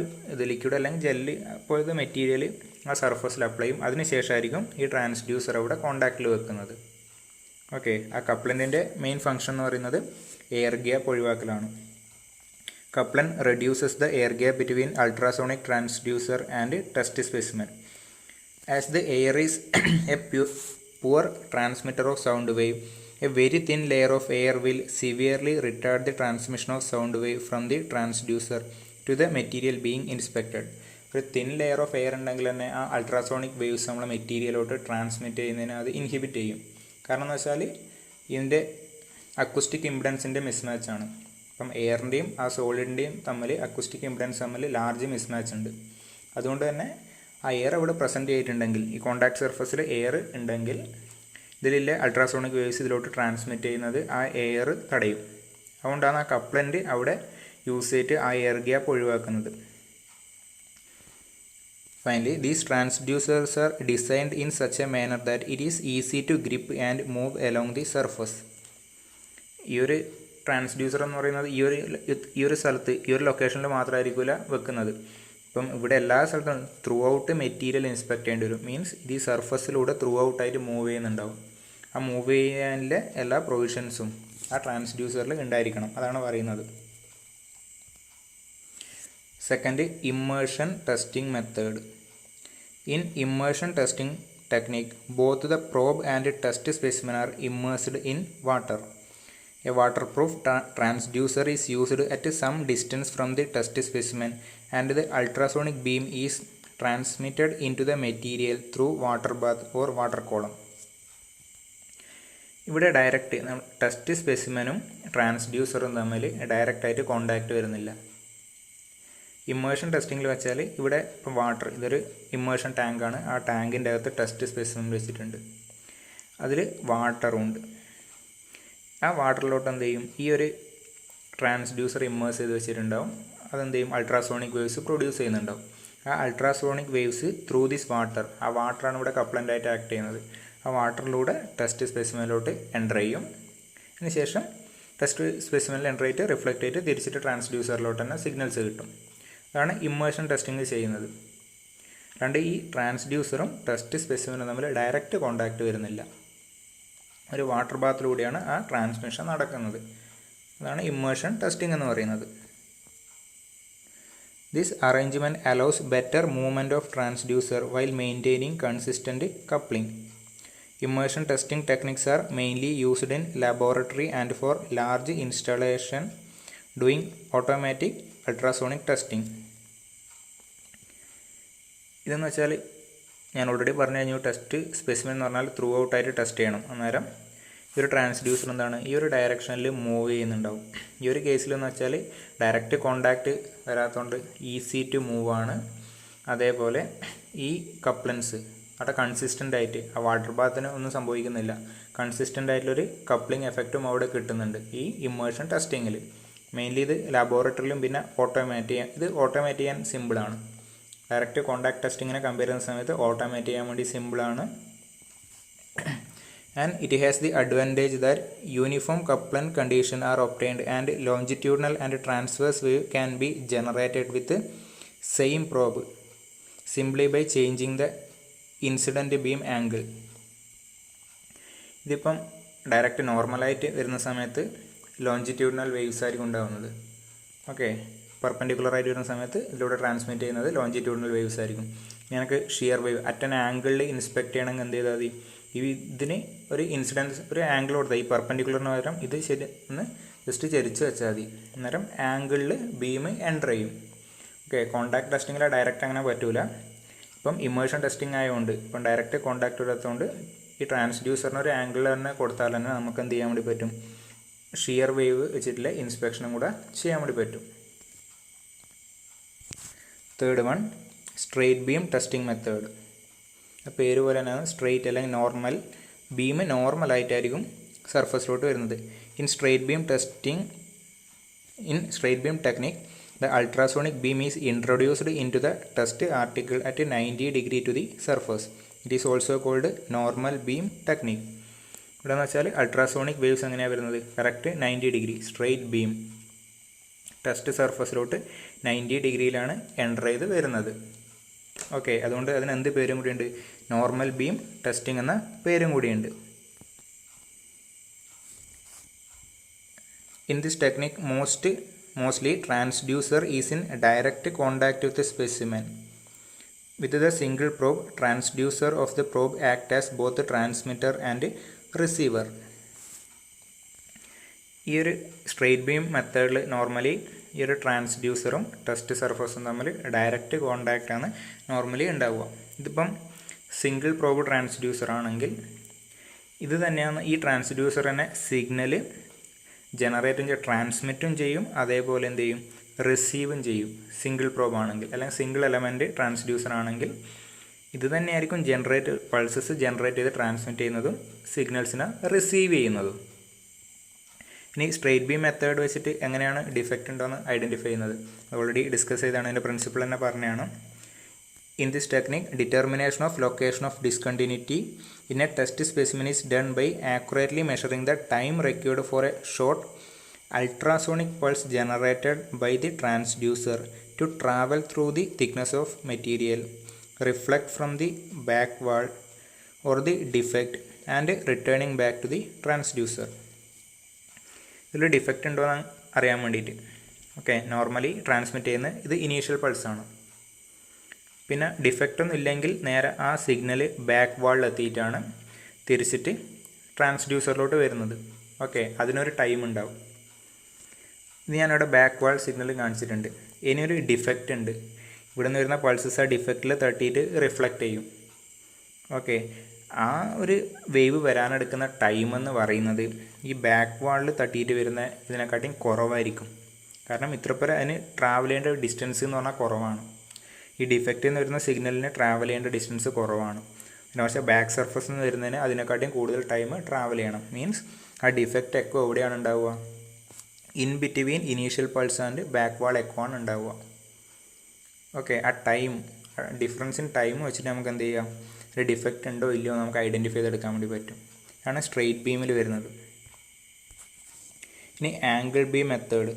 ലിക്വിഡ് അല്ലെങ്കിൽ ജെല്ല് പോലത്തെ മെറ്റീരിയൽ ആ സർഫസിൽ അപ്ലൈ ചെയ്യും. അതിനുശേഷമായിരിക്കും ഈ ട്രാൻസ്ഡ്യൂസർ അവിടെ കോണ്ടാക്റ്റിൽ വെക്കുന്നത്. ഓക്കെ, ആ കപ്ലൻറ്റിൻ്റെ മെയിൻ ഫംഗ്ഷൻ എന്ന് പറയുന്നത് എയർ ഗ്യാപ്പ് ഒഴിവാക്കലാണ്. Couplant reduces the air gap between ultrasonic transducer and test specimen. As the air is a poor transmitter of sound wave, a very thin layer of air will severely retard the transmission of sound wave from the transducer to the material being inspected. ഒരു തിൻ ലെയർ ഓഫ് എയർ ഉണ്ടെങ്കിൽ തന്നെ ആ അൾട്രാസോണിക് വേവ്സ് നമ്മളെ മെറ്റീരിയലോട്ട് ട്രാൻസ്മിറ്റ് ചെയ്യുന്നതിന് അത് ഇൻഹിബിറ്റ് ചെയ്യും. കാരണം എന്ന് വെച്ചാൽ ഇതിൻ്റെ അക്കൂസ്റ്റിക് ഇംപിഡൻസിൻ്റെ മിസ്മാച്ചാണ്. അപ്പം എയറിൻ്റെയും ആ സോളിഡിൻ്റെയും തമ്മിൽ അക്കൂസ്റ്റിക് ഇംപിഡൻസ് തമ്മിൽ ലാർജ് മിസ്മാച്ച് ഉണ്ട്. അതുകൊണ്ട് തന്നെ ആ എയർ ഇവിടെ പ്രസൻറ്റ് ചെയ്തിട്ടുണ്ടെങ്കിൽ, ഈ കോണ്ടാക്ട് സർഫസിൽ എയർ ഉണ്ടെങ്കിൽ ഇതിലെ അൾട്രാസോണിക് വേവ്സ് ഇതിലോട്ട് ട്രാൻസ്മിറ്റ് ചെയ്യുന്നത് ആ എയർ തടയും. അതുകൊണ്ടാണ് ആ കപ്ലൻ്റ് അവിടെ യൂസ് ചെയ്തിട്ട് ആ എയർ ഗ്യാപ്പ് ഒഴിവാക്കുന്നത്. Finally, these transducers are designed in such a manner that it is easy to grip and move along the surface. ഈ ഒരു ട്രാൻസ്ഡ്യൂസർ എന്ന് പറയുന്നത് ഈ ഒരു സ്ഥലത്ത് ഈ ഒരു ലൊക്കേഷനിൽ മാത്രമായിരിക്കില്ല വെക്കുന്നത്. ഇപ്പം ഇവിടെ എല്ലാ സ്ഥലത്തും ത്രൂ ഔട്ട് മെറ്റീരിയൽ ഇൻസ്പെക്ട് ചെയ്യേണ്ടി വരും. മീൻസ് ഇത് ഈ സർഫസിലൂടെ ത്രൂ ഔട്ടായിട്ട് മൂവ് ചെയ്യുന്നുണ്ടാവും. ആ മൂവ് ചെയ്യാനുള്ള എല്ലാ പ്രൊവിഷൻസും ആ ട്രാൻസ്ഡ്യൂസറിൽ ഉണ്ടായിരിക്കണം. അതാണ് പറയുന്നത്. Second, immersion testing method. In immersion testing technique, both the probe and test specimen are immersed in water. A waterproof transducer is used at some distance from the test specimen, and the ultrasonic beam is transmitted into the material through water bath or water column. ഇവിടെ ഡയറക്റ്റ് ടെസ്റ്റ് സ്പെസിമെനും ട്രാൻസ്ഡ്യൂസറും തമ്മിൽ ഡയറക്റ്റായിട്ട് കോണ്ടാക്റ്റ് വരുന്നില്ല. ഇമ്മേർഷൻ ടെസ്റ്റിങ്ങിൽ വെച്ചാൽ ഇവിടെ ഇപ്പം വാട്ടർ, ഇതൊരു ഇമ്മേർഷൻ ടാങ്കാണ്. ആ ടാങ്കിൻ്റെ അകത്ത് ടെസ്റ്റ് സ്പെസിമെൻ വെച്ചിട്ടുണ്ട്. അതിൽ വാട്ടറുണ്ട്. ആ വാട്ടറിലോട്ട് എന്ത് ചെയ്യും, ഈ ഒരു ട്രാൻസ്ഡ്യൂസർ ഇമ്മേഴ്സ് ചെയ്ത് വെച്ചിട്ടുണ്ടാവും. അതെന്ത് ചെയ്യും, അൾട്രാസോണിക് വേവ്സ് പ്രൊഡ്യൂസ് ചെയ്യുന്നുണ്ടാവും. ആ ultrasonic waves through this water, ആ വാട്ടറാണ് ഇവിടെ കപ്ലൻ്റായിട്ട് ആക്ട് ചെയ്യുന്നത്. ആ വാട്ടറിലൂടെ ടെസ്റ്റ് സ്പെസിമെനിലോട്ട് എൻ്റർ ചെയ്യും. അതിനുശേഷം ടെസ്റ്റ് സ്പെസിമെനിൽ എൻ്റർ ചെയ്തിട്ട് റിഫ്ലക്റ്റ് ചെയ്തിട്ട് തിരിച്ചിട്ട് ട്രാൻസ്ഡ്യൂസറിലോട്ട് തന്നെ സിഗ്നൽസ് കിട്ടും. അതാണ് ഇമ്മേർഷൻ ടെസ്റ്റിംഗ് ചെയ്യുന്നത്. ഈ ട്രാൻസ്ഡ്യൂസറും ടെസ്റ്റ് സ്പെസിമെനും തമ്മിൽ ഡയറക്റ്റ് കോണ്ടാക്റ്റ് വരുന്നില്ല. ഒരു വാട്ടർ ബാത്തിലൂടെയാണ് ആ ട്രാൻസ്മിഷൻ നടക്കുന്നത്. അതാണ് ഇമ്മേർഷൻ ടെസ്റ്റിംഗ് എന്ന് പറയുന്നത്. This arrangement allows better movement of transducer while maintaining consistent coupling. Immersion testing techniques are mainly used in laboratory and for large installation doing automatic ultrasonic testing. ഇതെന്ന് വെച്ചാൽ ഞാൻ ഓൾറെഡി പറഞ്ഞു കഴിഞ്ഞു, ടെസ്റ്റ് സ്പെസിമെൻ എന്ന് പറഞ്ഞാൽ ത്രൂ ഔട്ടായിട്ട് ടെസ്റ്റ് ചെയ്യണം. അന്നേരം ഈ ഒരു ട്രാൻസ്ഡ്യൂസർ എന്താണ്, ഈ ഒരു ഡയറക്ഷനിൽ മൂവ് ചെയ്യുന്നുണ്ടാവും. ഈ ഒരു കേസിലെന്ന് വെച്ചാൽ ഡയറക്റ്റ് കോണ്ടാക്റ്റ് വരാത്തതുകൊണ്ട് ഈസി ടു മൂവ് ആണ്. അതേപോലെ ഈ കപ്ലൻസ് അവിടെ കൺസിസ്റ്റൻ്റ് ആയിട്ട്, ആ വാട്ടർ ബാത്തിന് ഒന്നും സംഭവിക്കുന്നില്ല. കൺസിസ്റ്റൻ്റ് ആയിട്ടുള്ളൊരു കപ്ലിംഗ് എഫക്റ്റും അവിടെ കിട്ടുന്നുണ്ട് ഈ ഇമ്മേർഷൻ ടെസ്റ്റിങ്ങിൽ. മെയിൻലി ഇത് ലാബോറട്ടറിയിലും പിന്നെ ഓട്ടോമേറ്റ് ചെയ്യാൻ സിമ്പിളാണ്. ഡയറക്റ്റ് കോണ്ടാക്ട് ടെസ്റ്റിങ്ങിനെ കമ്പയർ ചെയ്യുന്ന സമയത്ത് ഓട്ടോമേറ്റ് ചെയ്യാൻ വേണ്ടി സിമ്പിളാണ്. And it has the advantage that uniform couplant conditions are obtained and longitudinal and transverse wave can be generated with the same probe simply by changing the incident beam angle. ഇതിപ്പം ഡയറക്റ്റ് നോർമലായിട്ട് വരുന്ന സമയത്ത് ലോഞ്ചിറ്റ്യൂഡിനൽ വേവ്സ് ആയിരിക്കും ഉണ്ടാകുന്നത്. ഓക്കെ, പെർപെൻഡിക്കുലറായിട്ട് വരുന്ന സമയത്ത് ഇതിലൂടെ ട്രാൻസ്മിറ്റ് ചെയ്യുന്നത് ലോഞ്ചിറ്റ്യൂഡിനൽ വേവ്സ് ആയിരിക്കും. ഞങ്ങൾക്ക് ഷിയർ വേവ് അറ്റ് ആൻ ആംഗിളിൽ ഇൻസ്പെക്ട് ചെയ്യണമെങ്കിൽ എന്ത് ചെയ്താൽ മതി, ഇതിന് ഒരു ഇൻസിഡൻസ്, ഒരു ആംഗിൾ കൊടുത്താൽ ഈ പെർപെൻഡിക്കുലറിന് പകരം ഇത് ശരി ഒന്ന് ജസ്റ്റ് ചരിച്ച് വെച്ചാൽ മതി. അന്നേരം ആംഗിളിൽ ബീം എൻ്റർ ചെയ്യും. ഓക്കെ, കോണ്ടാക്ട് ടെസ്റ്റിങ്ങിൽ ഡയറക്റ്റ് അങ്ങനെ പറ്റൂല. ഇപ്പം ഇമ്മേർഷൻ ടെസ്റ്റിംഗ് ആയതുകൊണ്ട് ഇപ്പം ഡയറക്റ്റ് കോണ്ടാക്ട് ഇല്ലാത്തതുകൊണ്ട് ഈ ട്രാൻസ്ഡ്യൂസറിന് ഒരു ആംഗിൾ തന്നെ കൊടുത്താൽ തന്നെ നമുക്ക് എന്ത് ചെയ്യാൻ വേണ്ടി പറ്റും, ഷിയർ വേവ് വെച്ചിട്ടുള്ള ഇൻസ്പെക്ഷനും കൂടെ ചെയ്യാൻ വേണ്ടി പറ്റും. Third one, straight beam testing method. പേര് പോലെ തന്നെ സ്ട്രെയിറ്റ് അല്ലെങ്കിൽ നോർമൽ ബീം നോർമലായിട്ടായിരിക്കും സർഫസിലോട്ട് വരുന്നത്. In straight beam technique the ultrasonic beam is introduced into the test article at 90 degree to the surface. It is also called normal beam technique. ഇവിടെ എന്ന് വെച്ചാൽ അൾട്രാസോണിക് വേവ്സ് എങ്ങനെയാണ് വരുന്നത്, correct 90 degree straight beam test സർഫസിലോട്ട് 90 ഡിഗ്രിയിലാണ് എൻ്റർ ചെയ്ത് വരുന്നത്. ഓക്കെ, അതുകൊണ്ട് അതിന് എന്ത് പേരും കൂടിയുണ്ട്, നോർമൽ ബീം ടെസ്റ്റിംഗ് എന്ന പേരും കൂടിയുണ്ട്. In this technique mostly transducer is in direct contact with the specimen. With the single probe, transducer of the probe act as both the transmitter and receiver. ഈ ഒരു സ്ട്രെയിറ്റ് ബീം മെത്തേഡിൽ നോർമലി ഈ ഒരു ട്രാൻസ്ഡ്യൂസറും ടെസ്റ്റ് സർഫസും തമ്മിൽ ഡയറക്റ്റ് കോണ്ടാക്റ്റ് ആണ് നോർമലി ഉണ്ടാവുക. ഇതിപ്പം സിംഗിൾ പ്രോബ് ട്രാൻസ്ഡ്യൂസർ ആണെങ്കിൽ ഇത് തന്നെയാണ്, ഈ ട്രാൻസ്ഡ്യൂസർ തന്നെ സിഗ്നൽ ജനറേറ്റും ട്രാൻസ്മിറ്റും ചെയ്യും. അതേപോലെ എന്ത് ചെയ്യും, റിസീവും ചെയ്യും സിംഗിൾ പ്രോബ് ആണെങ്കിൽ, അല്ലെങ്കിൽ സിംഗിൾ എലമെൻറ്റ് ട്രാൻസ്ഡ്യൂസർ ആണെങ്കിൽ ഇത് തന്നെയായിരിക്കും പൾസസ് ജനറേറ്റ് ചെയ്ത് ട്രാൻസ്മിറ്റ് ചെയ്യുന്നതും സിഗ്നൽസിനെ റിസീവ് ചെയ്യുന്നതും. ഇനി സ്ട്രെയിറ്റ് ബീം മെത്തേഡ് വെച്ചിട്ട് എങ്ങനെയാണ് ഡിഫക്റ്റ് ഉണ്ടോയെന്ന് ഐഡൻറ്റിഫൈ ചെയ്യുന്നത് ഓൾറെഡി ഡിസ്കസ് ചെയ്താണ്. അതിൻ്റെ പ്രിൻസിപ്പിൾ തന്നെ പറഞ്ഞതാണ്. In this technique, determination of location of discontinuity in a test specimen is done by accurately measuring the time required for a short ultrasonic pulse generated by the transducer to travel through the thickness of material, reflect from the back wall or the defect, and returning back to the transducer. ഇതിൽ ഡിഫക്റ്റ് ഉണ്ടോ എന്ന് അറിയാൻ വേണ്ടിയിട്ട് ഓക്കെ, നോർമലി ട്രാൻസ്മിറ്റ് ചെയ്യുന്ന ഇത് ഇനീഷ്യൽ പൾസാണ്. പിന്നെ ഡിഫക്റ്റ് ഒന്നും ഇല്ലെങ്കിൽ നേരെ ആ സിഗ്നൽ ബാക്ക് വാളിൽ എത്തിയിട്ടാണ് തിരിച്ചിട്ട് ട്രാൻസ്ഡ്യൂസറിലോട്ട് വരുന്നത്. ഓക്കെ, അതിനൊരു ടൈം ഉണ്ടാവും. ഇത് ഞാനിവിടെ ബാക്ക് വാൾ സിഗ്നൽ കാണിച്ചിട്ടുണ്ട്. ഇനിയൊരു ഡിഫക്റ്റ് ഉണ്ട്. ഇവിടെ നിന്ന് വരുന്ന പൾസസ് ആ ഡിഫക്റ്റിൽ തട്ടിയിട്ട് റിഫ്ലക്റ്റ് ചെയ്യും. ഓക്കെ, ആ ഒരു വേവ് വരാനെടുക്കുന്ന ടൈം എന്ന് പറയുന്നത് ഈ ബാക്ക് വാളിൽ തട്ടിയിട്ട് വരുന്ന ഇതിനെക്കാട്ടിയും കുറവായിരിക്കും. കാരണം ഇത്രപ്പേരെ അതിന് ട്രാവൽ ചെയ്യേണ്ട ഡിസ്റ്റൻസ് എന്ന് പറഞ്ഞാൽ കുറവാണ്. ഈ ഡിഫക്റ്റ് എന്ന് വരുന്ന സിഗ്നലിന് ട്രാവൽ ചെയ്യേണ്ട ഡിസ്റ്റൻസ് കുറവാണ്. പിന്നെ പക്ഷേ ബാക്ക് സർഫസ് എന്ന് വരുന്നതിന് അതിനെക്കാട്ടിയും കൂടുതൽ ടൈം ട്രാവൽ ചെയ്യണം. മീൻസ് ആ ഡിഫക്റ്റ് എക്കോ എവിടെയാണ് ഉണ്ടാവുക? In between initial pulse and back wall echo ആണ് ഉണ്ടാവുക. ഓക്കെ, ആ ടൈം ഡിഫറൻസ് ഇൻ ടൈം വെച്ചിട്ട് നമുക്ക് എന്ത് ചെയ്യാം, ഒരു ഡിഫക്റ്റ് ഉണ്ടോ ഇല്ലയോ നമുക്ക് ഐഡൻറ്റിഫൈ ചെയ്തെടുക്കാൻ വേണ്ടി പറ്റും. ആണ് സ്ട്രെയിറ്റ് ബീമിൽ വരുന്നത്. ഇനി ആംഗിൾ ബീം മെത്തേഡ്.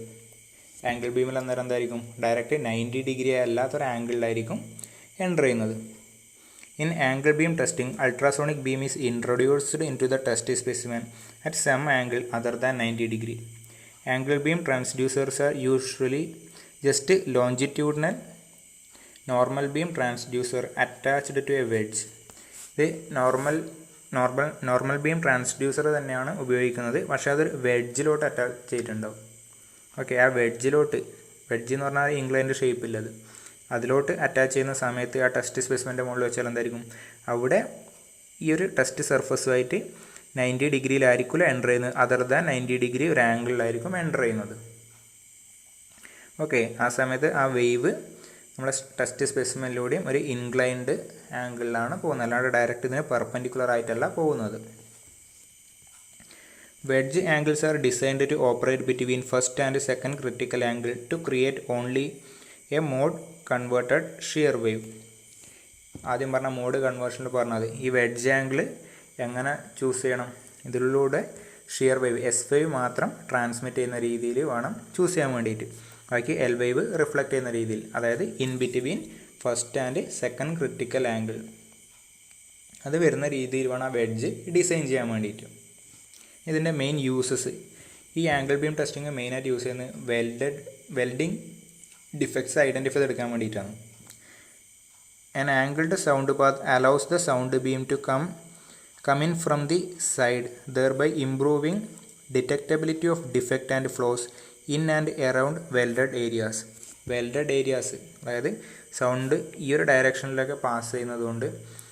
ആംഗിൾ ബീമിൽ അന്നേരം എന്തായിരിക്കും, ഡയറക്റ്റ് 90 ഡിഗ്രി അല്ലാത്തൊരു ആംഗിളിലായിരിക്കും എൻ്റർ ചെയ്യുന്നത്. In angle beam testing, ultrasonic beam is introduced in to the test specimen at some angle other than 90 degree. Angle beam transducers are usually just longitudinal normal beam transducer attached to a wedge. ഇത് നോർമൽ ബീം ട്രാൻസ്ഡ്യൂസർ തന്നെയാണ് ഉപയോഗിക്കുന്നത്, പക്ഷേ അതൊരു വെഡ്ജിലോട്ട് അറ്റാച്ച് ചെയ്തിട്ടുണ്ടാവും. ഓക്കെ, ആ വെഡ്ജ് എന്ന് പറഞ്ഞാൽ ഇംഗ്ലണ്ടിൻ്റെ ഷേപ്പില്ലത്, അതിലോട്ട് അറ്റാച്ച് ചെയ്യുന്ന സമയത്ത് ആ ടെസ്റ്റ് സ്പെസിമെൻ്റെ മുകളിൽ വെച്ചാൽ എന്തായിരിക്കും, അവിടെ ഈ ഒരു ടെസ്റ്റ് സർഫസുമായിട്ട് 90 ഡിഗ്രിയിലായിരിക്കില്ല എൻ്റർ ചെയ്യുന്നത്, അതർ ദാൻ 90 ഡിഗ്രി ഒരു ആംഗിളിലായിരിക്കും എൻ്റർ ചെയ്യുന്നത്. ഓക്കെ, ആ സമയത്ത് ആ വേവ് നമ്മുടെ ടെസ്റ്റ് സ്പെസിമെനിലൂടെയും ഒരു ഇൻക്ലൈൻഡ് ആംഗിളിലാണ് പോകുന്നത്, അല്ലാണ്ട് ഡയറക്റ്റ് ഇതിന് പെർപെൻഡിക്കുലർ ആയിട്ടല്ല പോകുന്നത്. Wedge angles are designed to operate between first and second critical angle to create only a mode converted shear wave. ആദ്യം പറഞ്ഞ മോഡ് കൺവേർഷനിൽ പറഞ്ഞത് ഈ വെഡ്ജ് ആംഗിൾ എങ്ങനെ ചൂസ് ചെയ്യണം, ഇതിലൂടെ ഷിയർ വേവ് എസ് വേവ് മാത്രം ട്രാൻസ്മിറ്റ് ചെയ്യുന്ന രീതിയിൽ വേണം ചൂസ് ചെയ്യാൻ വേണ്ടിയിട്ട്. ബാക്കി എൽ വേവ് റിഫ്ലക്റ്റ് ചെയ്യുന്ന രീതിയിൽ, അതായത് in between first and second critical angle അത് വരുന്ന രീതിയിൽ വേണം ആ വെഡ്ജ് ഡിസൈൻ ചെയ്യാൻ വേണ്ടിയിട്ട്. ഇതിൻ്റെ മെയിൻ യൂസസ്, ഈ ആംഗിൾ ബീം ടെസ്റ്റിംഗ് മെയിനായിട്ട് യൂസ് ചെയ്യുന്നത് വെൽഡിങ് ഡിഫക്ട്സ് ഐഡൻറ്റിഫൈ ചെയ്തെടുക്കാൻ വേണ്ടിയിട്ടാണ്. An angled sound path allows the sound beam to come in from the side, thereby improving detectability of defect and flaws in and around welded areas. Welded areas, അതായത് സൗണ്ട് ഈ ഒരു ഡയറക്ഷനിലൊക്കെ പാസ് ചെയ്യുന്നതുകൊണ്ട്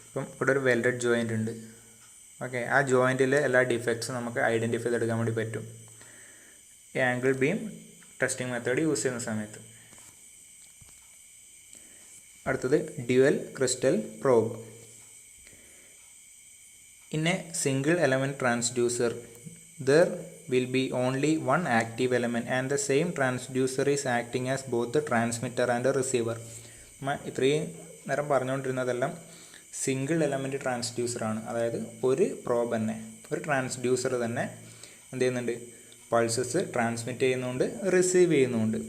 ഇപ്പം ഇവിടെ ഒരു വെൽഡഡ് ജോയിൻ്റ് ഉണ്ട്. ഓക്കെ, ആ ജോയിൻറ്റിലെ എല്ലാ ഡിഫക്ട്സും നമുക്ക് ഐഡൻറ്റിഫൈ ചെയ്തെടുക്കാൻ വേണ്ടി പറ്റും ഈ angle beam testing method use ചെയ്യുന്ന സമയത്ത്. അടുത്തത് dual crystal probe. In A single element transducer there will be only one active element and the same transducer is acting as both the transmitter and the receiver. ഇത്രയും നേരം പറഞ്ഞുകൊണ്ടിരുന്നതെല്ലാം സിംഗിൾ എലമെൻറ്റ് ട്രാൻസ്ഡ്യൂസറാണ്, അതായത് ഒരു പ്രോബ് തന്നെ, ഒരു ട്രാൻസ്ഡ്യൂസർ തന്നെ എന്ത് ചെയ്യുന്നുണ്ട്, പൾസസ് ട്രാൻസ്മിറ്റ് ചെയ്യുന്നുണ്ട്, റിസീവ് ചെയ്യുന്നുണ്ട്.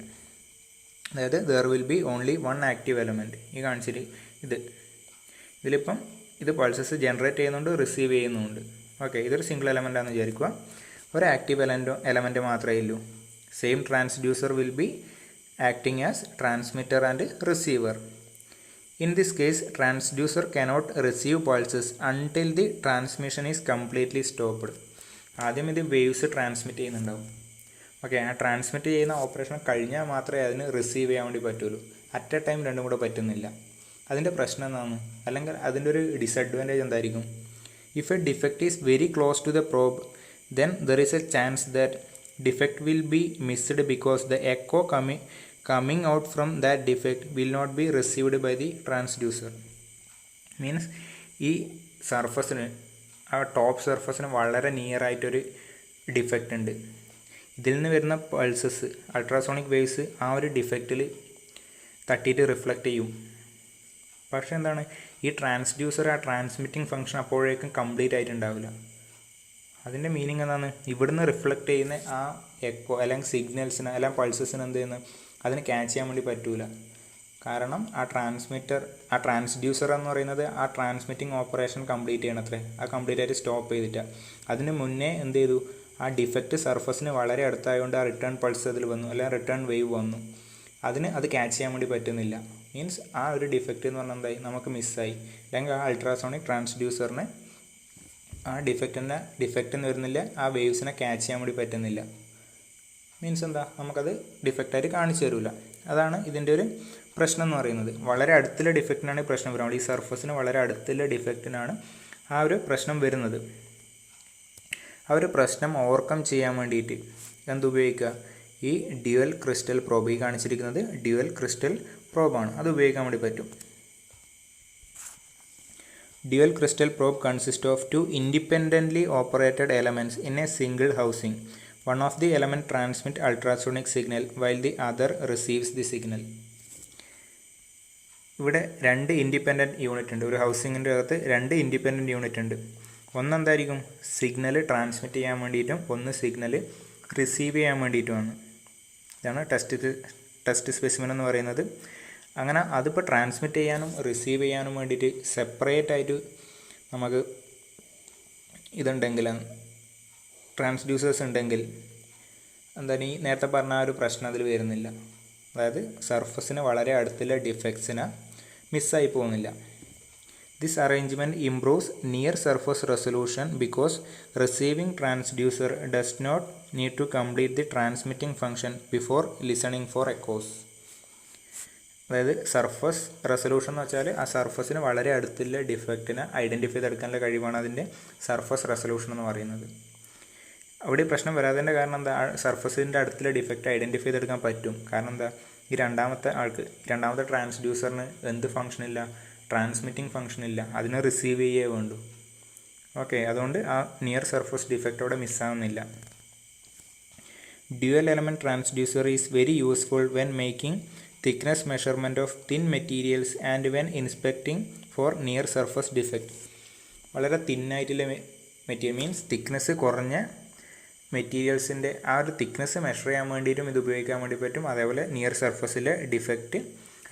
അതായത് there will be only one active element. ഈ കാണിച്ചിട്ട് ഇതിലിപ്പം ഇത് പൾസസ് ജനറേറ്റ് ചെയ്യുന്നുണ്ട്, റിസീവ് ചെയ്യുന്നുണ്ട്. ഓക്കെ, ഇതൊരു സിംഗിൾ എലമെൻ്റാണെന്ന് വിചാരിക്കുക. ഒരു ആക്റ്റീവ് എലമെൻറ്റ് മാത്രമേ ഉള്ളൂ. Same transducer will be acting as transmitter and receiver. In this case transducer cannot receive pulses until the transmission is completely stopped. ആദ്യം ഇത് വേവ്സ് ട്രാൻസ്മിറ്റ് ചെയ്യുന്നുണ്ടാവും. ഓക്കെ, ആ ട്രാൻസ്മിറ്റ് ചെയ്യുന്ന ഓപ്പറേഷൻ കഴിഞ്ഞാൽ മാത്രമേ അതിന് റിസീവ് ചെയ്യാൻ വേണ്ടി പറ്റുള്ളൂ. അറ്റ് എ ടൈം രണ്ടും കൂടെ പറ്റുന്നില്ല. അതിൻ്റെ പ്രശ്നം എന്താണ്, അല്ലെങ്കിൽ അതിൻ്റെ ഒരു ഡിസഡ്വാൻറ്റേജ് എന്തായിരിക്കും? If a defect is very close to the probe then there is a chance that defect will be missed because the echo coming out from that defect will not be received by the transducer. Means ഈ സർഫസിന് ആ ടോപ്പ് സർഫസിന് വളരെ നിയർ ആയിട്ടൊരു ഡിഫക്റ്റ് ഉണ്ട്. ഇതിൽ നിന്ന് വരുന്ന പൾസസ് അൾട്രാസോണിക് വേവ്സ് ആ ഒരു ഡിഫക്റ്റിൽ തട്ടിയിട്ട് റിഫ്ലക്റ്റ് ചെയ്യും. പക്ഷേ എന്താണ്, ഈ ട്രാൻസ്ഡ്യൂസർ ആ ട്രാൻസ്മിറ്റിംഗ് ഫംഗ്ഷൻ അപ്പോഴേക്കും കംപ്ലീറ്റ് ആയിട്ടുണ്ടാവില്ല. അതിൻ്റെ മീനിങ് എന്താണ്, ഇവിടുന്ന് റിഫ്ലക്റ്റ് ചെയ്യുന്ന ആ എക്കോ അല്ലെങ്കിൽ സിഗ്നൽസിന് അല്ലെങ്കിൽ പൾസസിന് എന്ത് ചെയ്യുന്നത്, അതിന് ക്യാച്ച് ചെയ്യാൻ വേണ്ടി പറ്റൂല. കാരണം ആ ട്രാൻസ്ഡ്യൂസർ എന്ന് പറയുന്നത് ആ ട്രാൻസ്മിറ്റിംഗ് ഓപ്പറേഷൻ കംപ്ലീറ്റ് ചെയ്യണത്രേ. ആ കംപ്ലീറ്റ് ആയിട്ട് സ്റ്റോപ്പ് ചെയ്തിട്ടാണ്. അതിന് മുന്നേ എന്ത് ചെയ്തു, ആ ഡിഫക്റ്റ് സർഫസിന് വളരെ അടുത്തായതുകൊണ്ട് ആ റിട്ടേൺ പൾസ് അതിൽ വന്നു, അല്ലെങ്കിൽ റിട്ടേൺ വേവ് വന്നു. അതിന് അത് ക്യാച്ച് ചെയ്യാൻ വേണ്ടി പറ്റുന്നില്ല. മീൻസ് ആ ഒരു ഡിഫക്റ്റ് എന്ന് പറഞ്ഞാൽ എന്തായി, നമുക്ക് മിസ്സായി. അല്ലെങ്കിൽ ആ അൾട്രാസോണിക് ട്രാൻസ്ഡ്യൂസറിന് ആ ഡിഫക്റ്റ് വരുന്നില്ല, ആ വേവ്സിനെ ക്യാച്ച് ചെയ്യാൻ വേണ്ടി പറ്റുന്നില്ല. മീൻസ് എന്താ, നമുക്കത് ഡിഫക്റ്റായിട്ട് കാണിച്ചു തരില്ല. അതാണ് ഇതിൻ്റെ ഒരു പ്രശ്നം എന്ന് പറയുന്നത്. വളരെ അടുത്തുള്ള ഡിഫക്റ്റിനാണ് ഈ പ്രശ്നം വരുന്നത്. ഈ സർഫസിന് വളരെ അടുത്തുള്ള ഡിഫക്റ്റിനാണ് ആ ഒരു പ്രശ്നം വരുന്നത്. ആ ഒരു പ്രശ്നം ഓവർകം ചെയ്യാൻ വേണ്ടിയിട്ട് എന്തുപയോഗിക്കുക, ഈ ഡ്യുവൽ ക്രിസ്റ്റൽ പ്രോബ്, ഈ കാണിച്ചിരിക്കുന്നത് ഡ്യുവൽ ക്രിസ്റ്റൽ പ്രോബാണ്, അത് ഉപയോഗിക്കാൻ വേണ്ടി പറ്റും. Dual crystal probe consist of 2 independently operated elements in a single housing. One of the element transmit ultrasonic signal while the other receives the signal. ഇവിടെ 2 ഇൻഡിപെൻഡൻറ്റ് യൂണിറ്റ് ഉണ്ട്. ഒരു ഹൗസിങ്ങിൻ്റെ അകത്ത് 2 ഇൻഡിപെൻഡൻറ്റ് യൂണിറ്റ് ഉണ്ട്. ഒന്നെന്തായിരിക്കും, സിഗ്നൽ ട്രാൻസ്മിറ്റ് ചെയ്യാൻ വേണ്ടിയിട്ടും ഒന്ന് സിഗ്നൽ റിസീവ് ചെയ്യാൻ വേണ്ടിയിട്ടുമാണ്. ഇതാണ് ടെസ്റ്റ് സ്പെസിമെൻ എന്ന് പറയുന്നത്. അങ്ങനെ അതിപ്പോൾ ട്രാൻസ്മിറ്റ് ചെയ്യാനും റിസീവ് ചെയ്യാനും വേണ്ടിയിട്ട് സെപ്പറേറ്റ് ആയിട്ട് നമുക്ക് ഇതുണ്ടെങ്കിൽ, ട്രാൻസ്ഡ്യൂസേഴ്സ് ഉണ്ടെങ്കിൽ എന്താണ്, ഈ നേരത്തെ പറഞ്ഞ ആ ഒരു പ്രശ്നം അതിൽ വരുന്നില്ല. അതായത് സർഫസിന് വളരെ അടുത്തുള്ള ഡിഫക്ട്സിനെ മിസ്സായി പോകുന്നില്ല. This arrangement improves near surface resolution because receiving transducer does not need to complete the transmitting function before listening for echoes. അതായത് സർഫസ് റെസൊല്യൂഷൻ എന്ന് വെച്ചാൽ ആ സർഫസിന് വളരെ അടുത്തുള്ള ഡിഫക്റ്റിനെ ഐഡൻറ്റിഫൈ ചെയ്തെടുക്കാനുള്ള കഴിവാണ് അതിൻ്റെ സർഫസ് റെസൊല്യൂഷൻ എന്ന് പറയുന്നത്. അവിടെ പ്രശ്നം വരാത്തതിൻ്റെ കാരണം എന്താ, സർഫസിൻ്റെ അടുത്തുള്ള ഡിഫക്റ്റ് ഐഡൻറ്റിഫൈ ചെയ്തെടുക്കാൻ പറ്റും. കാരണം എന്താ, ഈ രണ്ടാമത്തെ ട്രാൻസ്ഡ്യൂസറിന് എന്ത് ഫംഗ്ഷൻ ഇല്ല, ട്രാൻസ്മിറ്റിംഗ് ഫംഗ്ഷൻ ഇല്ല, അതിനെ റിസീവ് ചെയ്യേ വേണ്ടു. ഓക്കെ, അതുകൊണ്ട് ആ നിയർ സർഫസ് ഡിഫക്റ്റ് അവിടെ മിസ്സാവുന്നില്ല. Dual element transducer is very useful when making thickness measurement of thin materials and when inspecting for near surface defect. വളരെ തിന്നായിട്ടുള്ള മെറ്റീരിയൽ മീൻസ് തിക്നെസ് കുറഞ്ഞ മെറ്റീരിയൽസിൻ്റെ ആ ഒരു തിക്നെസ് മെഷർ ചെയ്യാൻ വേണ്ടിയിട്ടും ഇത് ഉപയോഗിക്കാൻ വേണ്ടി പറ്റും. അതേപോലെ നിയർ സർഫസിലെ ഡിഫക്റ്റ്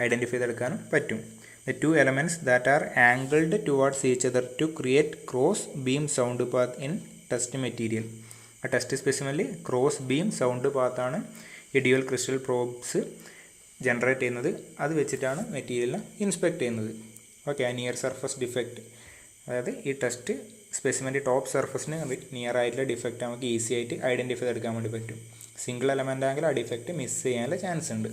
ഐഡൻറ്റിഫൈ ചെയ്തെടുക്കാനും പറ്റും. The 2 elements that are angled towards each other to create cross beam sound path in test material. ആ ടെസ്റ്റ് സ്പെസിമെനിൽ ക്രോസ് ബീം സൗണ്ട് പാത്താണ് ഈ ഡ്യുവൽ ക്രിസ്റ്റൽ പ്രോബ്സ് ജനറേറ്റ് ചെയ്യുന്നത്. അത് വെച്ചിട്ടാണ് മെറ്റീരിയലിനെ ഇൻസ്പെക്ട് ചെയ്യുന്നത്. ഓക്കെ, ആ നിയർ സർഫസ് ഡിഫക്റ്റ്, അതായത് ഈ ടെസ്റ്റ് സ്പെസിമെൻ്റ് ടോപ്പ് സർഫസിന് നിയർ ആയിട്ടുള്ള ഡിഫക്റ്റ് നമുക്ക് ഈസി ആയിട്ട് ഐഡൻറ്റിഫൈ ചെയ്തെടുക്കാൻ വേണ്ടി പറ്റും. സിംഗിൾ എലമെൻ്റ് ആണെങ്കിൽ ആ ഡിഫക്റ്റ് മിസ് ചെയ്യാനുള്ള ചാൻസ് ഉണ്ട്.